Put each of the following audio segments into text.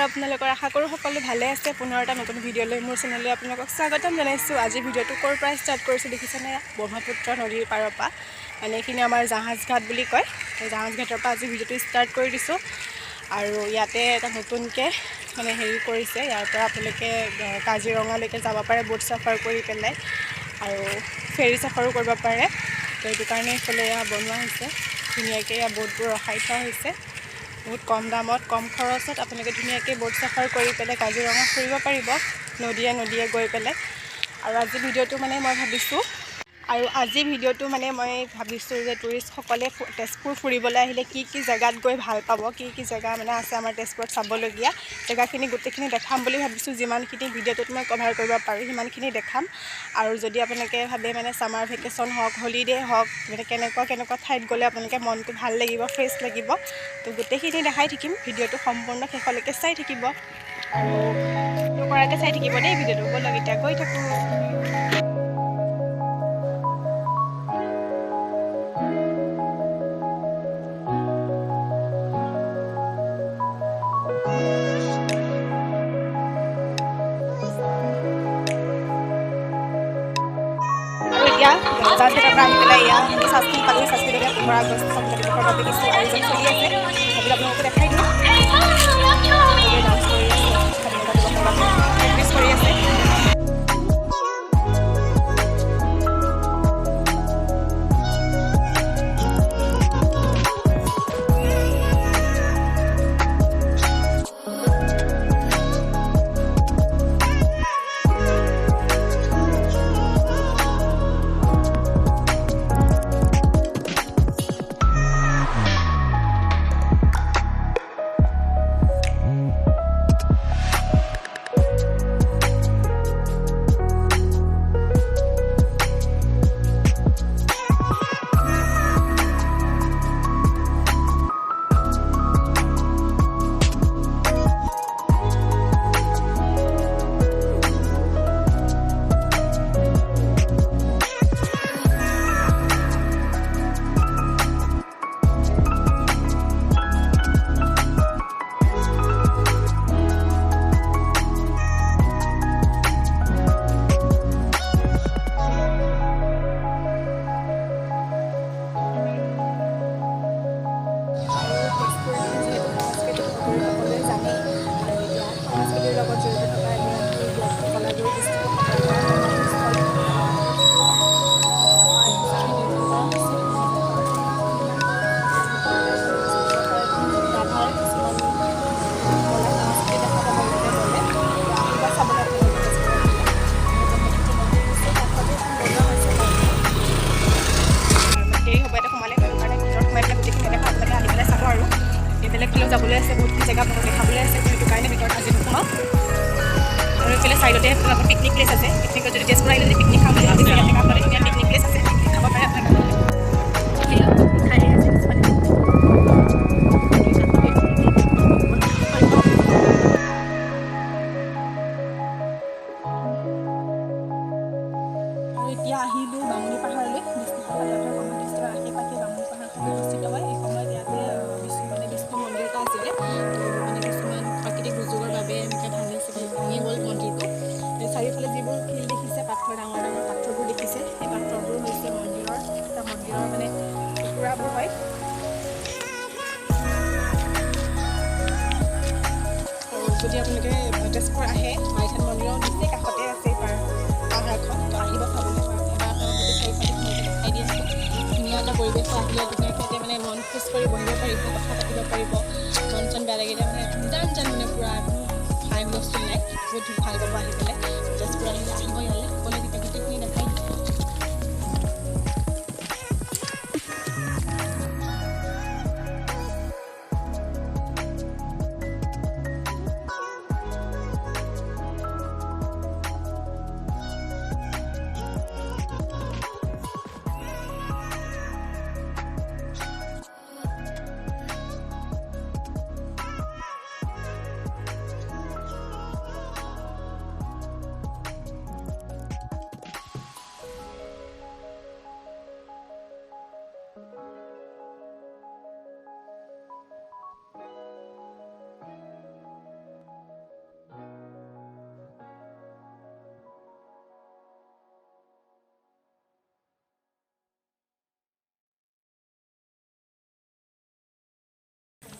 আপোনালোকৰ আশা কৰোঁ সকলো ভালে আছে। পুনৰ এটা নতুন ভিডিঅ' লৈ মোৰ চেনেললৈ আপোনালোকক স্বাগতম জনাইছোঁ। আজি ভিডিঅ'টো ক'ৰ পৰা ষ্টাৰ্ট কৰিছোঁ দেখিছেনে? ব্ৰহ্মপুত্ৰ নদীৰ পাৰৰ পৰা, মানে এইখিনি আমাৰ জাহাজ ঘাট বুলি কয়। সেই জাহাজ ঘাটৰ পৰা আজি ভিডিঅ'টো ষ্টাৰ্ট কৰি দিছোঁ। আৰু ইয়াতে এটা নতুনকৈ মানে হেৰি কৰিছে, ইয়াৰ পৰা আপোনালোকে কাজিৰঙালৈকে যাব পাৰে বোট চাফাৰ কৰি পেলাই, আৰু ফেৰী চাফাৰো কৰিব পাৰে। তো সেইটো কাৰণে এইফালে এয়া বনোৱা হৈছে, ধুনীয়াকৈ এয়া বোটবোৰ ৰখাই থোৱা হৈছে। বহুত কম দামত কম খৰচত আপোনালোকে ধুনীয়াকৈ বোট চাফাৰ কৰি পেলাই কাজিৰঙা ফুৰিব পাৰিব, নদীয়ে নদীয়ে গৈ পেলাই। আৰু আজি ভিডিঅ'টো মানে মই ভাবিছোঁ যে টুৰিষ্টসকলে তেজপুৰ ফুৰিবলৈ আহিলে কি কি জেগাত গৈ ভাল পাব, কি কি জেগা মানে আছে আমাৰ তেজপুৰত চাবলগীয়া জেগাখিনি গোটেইখিনি দেখাম বুলি ভাবিছোঁ। যিমানখিনি ভিডিঅ'টোত মই কভাৰ কৰিব পাৰোঁ সিমানখিনি দেখাম। আৰু যদি আপোনালোকে ভাবে মানে ছামাৰ ভেকেশ্যন হওক, হলিডে হওক, মানে কেনেকুৱা ঠাইত গ'লে আপোনালোকে মনটো ভাল লাগিব, ফ্ৰেছ লাগিব, তো গোটেইখিনি দেখাই থাকিম। ভিডিঅ'টো সম্পূৰ্ণ শেষলৈকে চাই থাকিব আৰু নকৰাকৈ চাই থাকিব দেই ভিডিঅ'টো। ব'লক এতিয়া গৈ থাকোঁ। এতিয়া জাহাজ ঘাটৰ পৰা আহি পেলাই এয়া চাচকি পালোঁ। চাচকিলৈকে পোহৰা গছ চাবলৈ দেখিছোঁ আৰু যেন চলি আছে সেইবিলাক আপোনালোকে দেখাই দিওঁ। ডান্স কৰি আছে, প্ৰেক্টিছ কৰি আছে। যাবলৈ আছে, বহুতখিনি জেগা দেখাবলৈ আছে, সেইটো কাৰণে ভিতৰত আজি নোসোমাওঁ। আৰু এইফালে চাইডতে আপোনালোকৰ পিকনিক প্লেচ আছে। পিকনিকত যদি তেজপুৰ আহিলে যদি পিকনিক খাব লাগে, ধুনীয়া পিকনিক প্লেচ আছে, পিকনিক খাব পাৰে আপোনালোকে। আৰু এতিয়া আহিলোঁ বামুণী পাহাৰলৈ। বিষ্ণু পাহাৰৰ আশে পাশে বামুণী পাহাৰখন অৱস্থিত হয়। এই সময়ত ইয়াতে বিষ্ণু মন্দিৰ এটা আছিলে, মানে কিছুমান প্ৰাকৃতিক দুৰ্যোগৰ বাবে এনেকৈ ভাঙি গ'ল মন্দিৰটো। চাৰিওফালে যিবোৰ শিল দেখিছে, পাথৰ ডাঙৰ ডাঙৰ পাথৰবোৰ দেখিছে, সেই পাথৰবোৰ হৈছে মন্দিৰৰ মানে টুকুৰাবোৰ হয়। আৰু যদি আপোনালোকে তেজপুৰ আহে, মাইথান মন্দিৰৰ নিচেই কাষতে আছে পাহাৰখন, তো আহিব চাবলৈ। এবাৰ আপোনালোকে চাৰিওফালে দেখাই দি আছোঁ। ধুনীয়া এটা পৰিৱেশ আহিলে ধুনীয়াকৈ মানে মন খোজ কৰি বহিব পাৰিব, কথা পাতিব পাৰিব। মন চন বেয়া লাগিলে মানে নিজান মানে পূৰা হাই হুলস্থুল নাই, বহুত ভাল পাব আহি পেলাই। তেজপুৰ আহিলে আহিব ইয়ালৈ, সকলোৱে গোটেইখিনি দেখাই দিওঁ।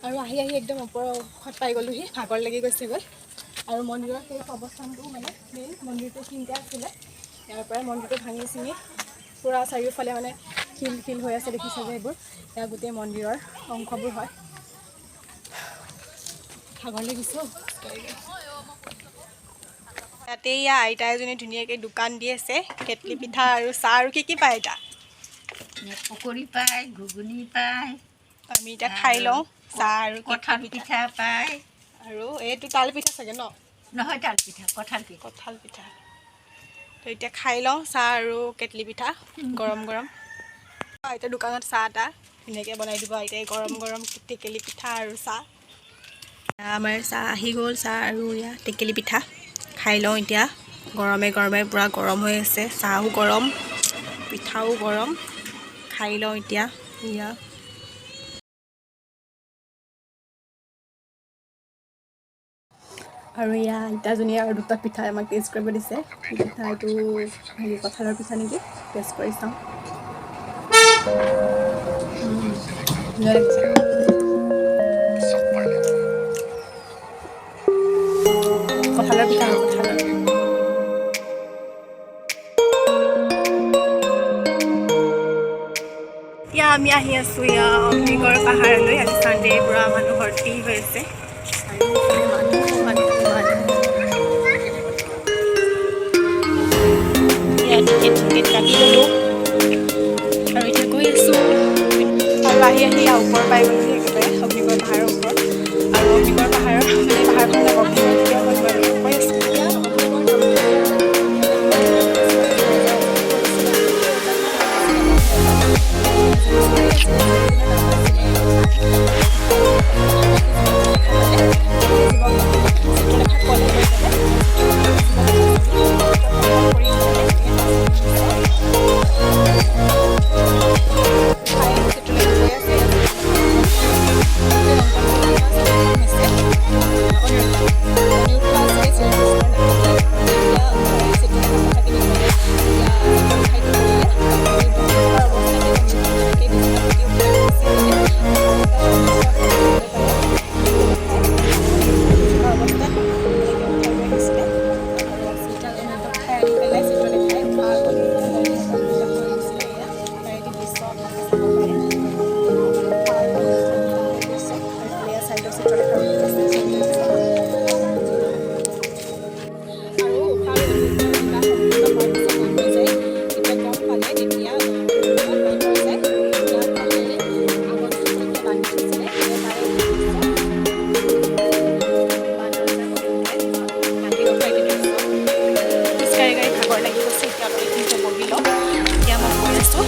আৰু আহি একদম ওপৰত পাই গ'লোহি, ভাগৰ লাগি গৈছেগৈ। আৰু মন্দিৰৰ সেই অৱস্থানটো মানে মেইন মন্দিৰটো তিনিটা আছিলে, ইয়াৰ পৰাই মন্দিৰটো ভাঙি চিঙি পূৰা চাৰিওফালে মানে শিল হৈ আছে, দেখিছে যে এইবোৰ এয়া গোটেই মন্দিৰৰ অংশবোৰ হয়। ভাগৰ লাগিছে। তাতে ইয়া আইতা এজনী ধুনীয়াকৈ দোকান দি আছে, কেটলি পিঠা আৰু চাহ আৰু কি পায় আইতা? পকৰি পায়, ঘুগুনি পায়। আমি এতিয়া খাই লওঁ চাহ আৰু কঁঠাল পিঠা পায়। আৰু এইটো তাল পিঠা চাগে ন? নহয় তাল পিঠা, কঁঠাল পিঠা। তো এতিয়া খাই লওঁ চাহ আৰু কেটলি পিঠা গৰম গৰম। আইতা দোকানত চাহ এটা ধুনীয়াকৈ বনাই দিব আইতাই, গৰম গৰম টেকেলি পিঠা আৰু চাহ। আমাৰ চাহ আহি গ'ল, চাহ আৰু এয়া টেকেলি পিঠা খাই লওঁ এতিয়া। গৰমে গৰমে পূৰা গৰম হৈ আছে, চাহো গৰম পিঠাও গৰম, খাই লওঁ এতিয়া এয়া। আৰু এয়া আইতাজনীয়ে আৰু দুটা পিঠা আমাক টেষ্ট কৰিব দিছে। পিঠা এইটো হেৰি কঁঠালৰ পিঠা নেকি, টেষ্ট কৰি চাওঁ। ধুনীয়া লাগিছে। কঁঠালৰ পিঠা আৰু কঁঠালৰ এতিয়া আমি আহি আছোঁ এয়া অগ্নিগড় পাহাৰলৈ। আজি চানডেৰ পৰা মানুহ ভৰ্তি হৈ আছে, টিকেট কাটি গ'লোঁ আৰু এতিয়া গৈ আছোঁ। আৰু আহি ওপৰ পাই গ'লোহি একেবাৰে অগ্নিগড় পাহাৰৰ ওপৰত। আৰু অগ্নিগড় পাহাৰৰ মানে পাহাৰখন অগ্নিগড় কিয় হ'ল বাৰু কৈ আছোঁ।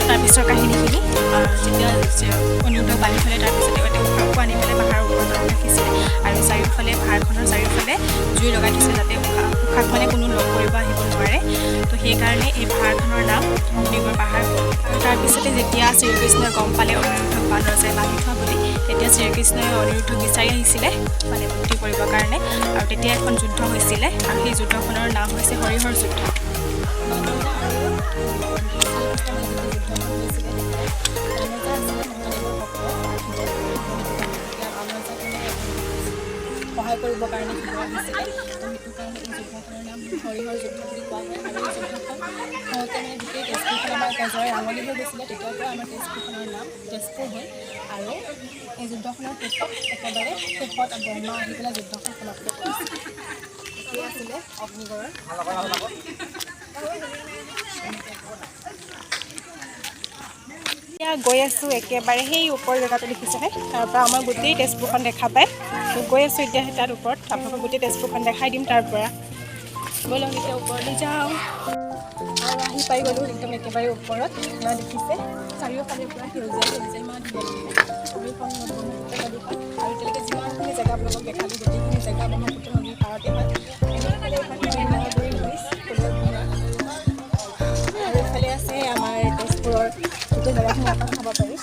তাৰপিছৰ কাহিনীখিনি যেতিয়া অনিৰুদ্ধ পানী ফালে তাৰপিছত তেওঁ উশাহটো আনি পেলাই পাহাৰৰ ওপৰত ৰাখিছিলে আৰু চাৰিওফালে পাহাৰখনৰ চাৰিওফালে জুই লগাই দিছিলে যাতে উশাহ মানে কোনো লগ কৰিব আহিব নোৱাৰে। তো সেইকাৰণে এই পাহাৰখনৰ নাম অগ্নিগড় পাহাৰ। আৰু তাৰপিছতে যেতিয়া শ্ৰীকৃষ্ণই গম পালে অনিৰুদ্ধক বানৰজাই বান্ধি থোৱা বুলি, তেতিয়া শ্ৰীকৃষ্ণই অনিৰুদ্ধক বিচাৰি আহিছিলে মানে মুক্তি কৰিবৰ কাৰণে। আৰু তেতিয়া এখন যুদ্ধ হৈছিলে আৰু সেই যুদ্ধখনৰ নাম হৈছে হৰিহৰ যুদ্ধ। সহায় কৰিবৰ কাৰণে শিৱ আহিছিলে, তো সেইটো কাৰণে এই যুদ্ধখনৰ নাম হৰিহৰ যুদ্ধ বুলি কোৱা হয়। আৰু এই যুদ্ধখন হওঁতে মানে গোটেই তেজপুৰখন আমাৰ তেজৰে ৰাঙলী হৈ গৈছিলে, তেতিয়াৰ পৰা আমাৰ তেজপুৰখনৰ নাম তেজপুৰ হ'ল। আৰু এই যুদ্ধখনৰ একেবাৰে শেষত ব্ৰহ্মা আহি পেলাই যুদ্ধখন সমাপ্ত কৰিছিল। এয়া আছিলে অগ্নিগড়ৰ। এতিয়া গৈ আছোঁ একেবাৰে সেই ওপৰ জেগাটো দেখিছেনে, তাৰ পৰা আমাৰ গোটেই তেজপুৰখন দেখা পায়। তো গৈ আছোঁ এতিয়া তাত ওপৰত, আপোনালোকক গোটেই তেজপুৰখন দেখাই দিম তাৰ পৰা। ব'লক এতিয়া ওপৰলৈ যাওঁ। আৰু আহি পাই গ'লোঁ একদম একেবাৰে ওপৰত। এয়া দেখিছে চাৰিওফালে পৰা সেউজীয়া ইমান ধুনীয়া লাগিছে। আৰু এইখন ব্ৰহ্মপুত্ৰ নদীখন, আৰু এতিয়ালৈকে যিমানখিনি জেগা আপোনালোকক দেখালোঁ গোটেইখিনি জেগা ব্ৰহ্মপুত্ৰ নদীৰ পাৰতে হয়। আৰু এইফালে আছে আমাৰ তেজপুৰৰ গোটেই জেগাখিনি আপোনাক চাব পাৰি।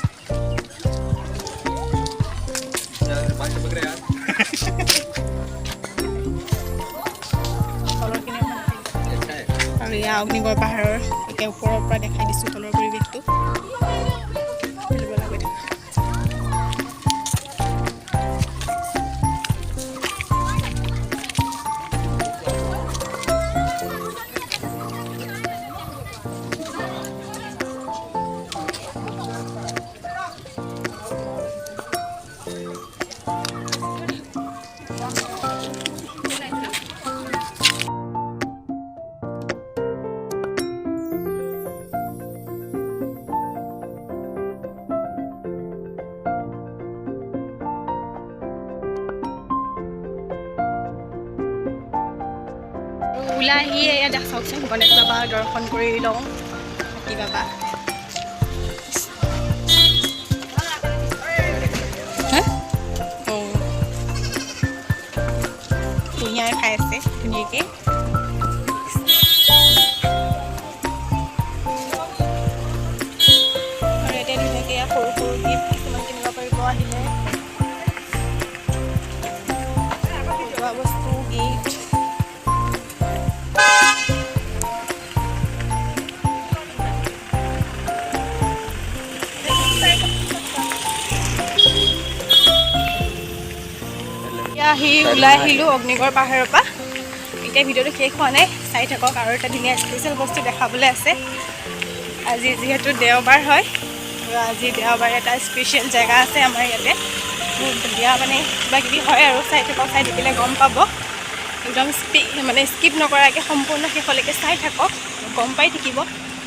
আৰু এয়া অগ্নিগড় পাহাৰৰ একে ওপৰৰ পৰা দেখাই দিছোঁ তলৰ পৰিৱেশটো। ওলাই আহিয়ে এয়া চাওকচোন গণেশ বাবা দৰ্শন কৰি লওঁ হাতী বাবা কুঁহিয়াৰ খাই আছে ধুনীয়াকৈ আৰু এতিয়া ধুনীয়াকৈ সৰু সৰু গিফ্ট কিছুমান কিনিব পাৰিব আহিলে খোৱা বস্তু গিফ্ট আহি ওলাই আহিলোঁ অগ্নিগড় পাহাৰৰ পৰা এতিয়া ভিডিঅ'টো শেষ হোৱা নাই চাই থাকক আৰু এটা ধুনীয়া স্পেচিয়েল বস্তু দেখাবলৈ আছে আজি যিহেতু দেওবাৰ হয় আৰু আজি দেওবাৰে এটা স্পেচিয়েল জেগা আছে আমাৰ ইয়াতে বহুত ধুনীয়া মানে কিবা কিবি হয় আৰু চাই থাকক চাই থাকিলে গম পাব একদম স্কিপ নকৰাকৈ সম্পূৰ্ণ শেষলৈকে চাই থাকক গম পাই থাকিব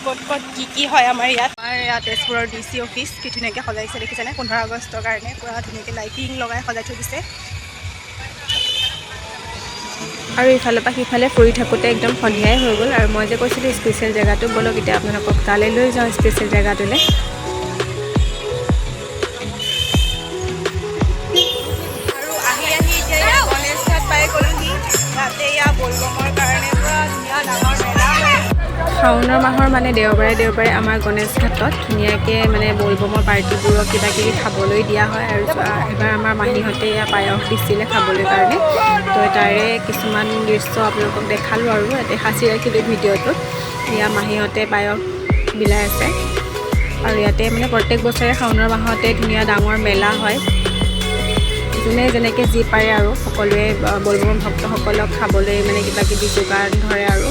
ক'ত ক'ত কি হয় আমাৰ ইয়াত তেজপুৰৰ DC অফিচ কি ধুনীয়াকৈ সজাইছে দেখিছেনে 15 আগষ্টৰ কাৰণে পূৰা ধুনীয়াকৈ লাইটিং লগাই সজাই থৈ দিছে আৰু ইফালৰ পৰা সিফালে ফুৰি থাকোঁতে একদম সন্ধিয়াই হৈ গ'ল আৰু মই যে কৈছিলোঁ স্পেচিয়েল জেগাটো ব'লক এতিয়া আপোনালোকক তালৈ লৈ যাওঁ স্পেচিয়েল জেগাটোলৈ আৰু আহি এতিয়া গণেশ ঘাট পাই গ'লোহি তাতে এয়া বলবমৰ কাৰণে পূৰা ধুনীয়া ডাঙৰ মেলা হয় শাওণৰ মাহৰ মানে দেওবাৰে আমাৰ গণেশ ঘাটত ধুনীয়াকৈ মানে বলবমৰ পাৰ্টিবোৰক কিবা কিবি খাবলৈ দিয়া হয় আৰু এবাৰ আমাৰ মাহীহঁতে এয়া পায়স দিছিলে খাবলৈ কাৰণে তো তাৰে কিছুমান দৃশ্য আপোনালোকক দেখালোঁ আৰু ইয়াতে সাঁচি ৰাখিলোঁ ভিডিঅ'টোত এয়া মাহীহঁতে পায়স বিলাই আছে আৰু ইয়াতে মানে প্ৰত্যেক বছৰে শাওণৰ মাহতে ধুনীয়া ডাঙৰ মেলা হয় যোনে যেনেকৈ যি পাৰে আৰু সকলোৱে বলবম ভক্তসকলক খাবলৈ মানে কিবা কিবি যোগান ধৰে আৰু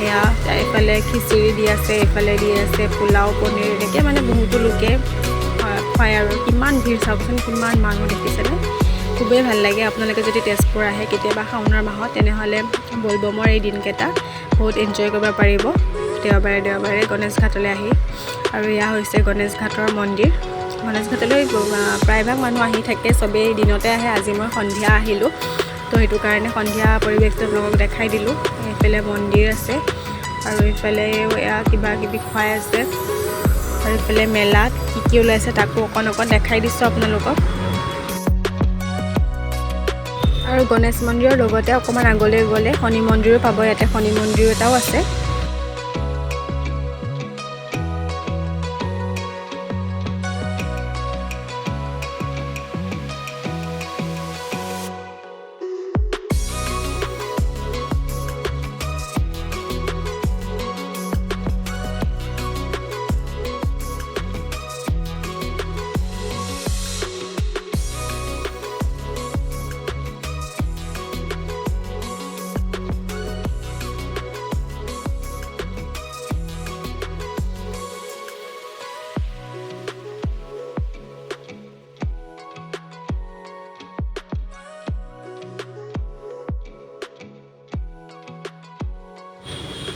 এয়া এইফালে খিচিৰি দি আছে এইফালে দি আছে পোলাও পনীৰ এনেকৈ মানে বহুতো লোকে খুৱায় আৰু কিমান ভিৰ চাওকচোন কিমান মানুহ দেখিছেনে খুবেই ভাল লাগে আপোনালোকে যদি তেজপুৰ আহে কেতিয়াবা শাওণৰ মাহত তেনেহ'লে বলবমৰ এই দিনকেইটা বহুত এনজয় কৰিব পাৰিব দেওবাৰে গণেশ ঘাটলৈ আহি আৰু এয়া হৈছে গণেশ ঘাটৰ মন্দিৰ গণেশ ঘাটলৈ প্ৰায়ভাগ মানুহ আহি থাকে চবেই দিনতে আহে আজি মই সন্ধিয়া আহিলোঁ তো সেইটো কাৰণে সন্ধিয়া পৰিৱেশটো আপোনালোকক দেখাই দিলোঁ এইফালে মন্দিৰ আছে আৰু এইফালে এয়া কিবা কিবি খুৱাই আছে আৰু এইফালে মেলাত কি ওলাইছে তাকো অকণ দেখাই দিছোঁ আপোনালোকক আৰু গণেশ মন্দিৰৰ লগতে অকণমান আগলৈ গ'লে শনি মন্দিৰো পাব ইয়াতে শনি মন্দিৰ এটাও আছে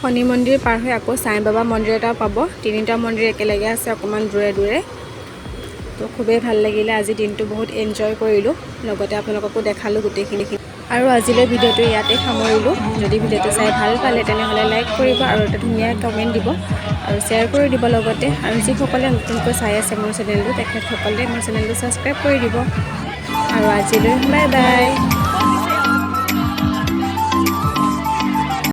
শনি মন্দিৰ পাৰ হৈ আকৌ সাই বাবা মন্দিৰ এটাও পাব তিনিটা মন্দিৰ একেলগে আছে অকণমান দূৰে তো খুবেই ভাল লাগিলে আজি দিনটো বহুত এনজয় কৰিলোঁ লগতে আপোনালোককো দেখালোঁ গোটেইখিনি আৰু আজিলৈ ভিডিঅ'টো ইয়াতে সামৰিলোঁ যদি ভিডিঅ'টো চাই ভাল পালে তেনেহ'লে লাইক কৰিব আৰু এটা ধুনীয়া কমেণ্ট দিব আৰু শ্বেয়াৰ কৰি দিব লগতে আৰু যিসকলে নতুনকৈ চাই আছে মোৰ চেনেলটো তেখেতসকলে মোৰ চেনেলটো ছাবস্ক্ৰাইব কৰি দিব আৰু আজিলৈ বাই বাই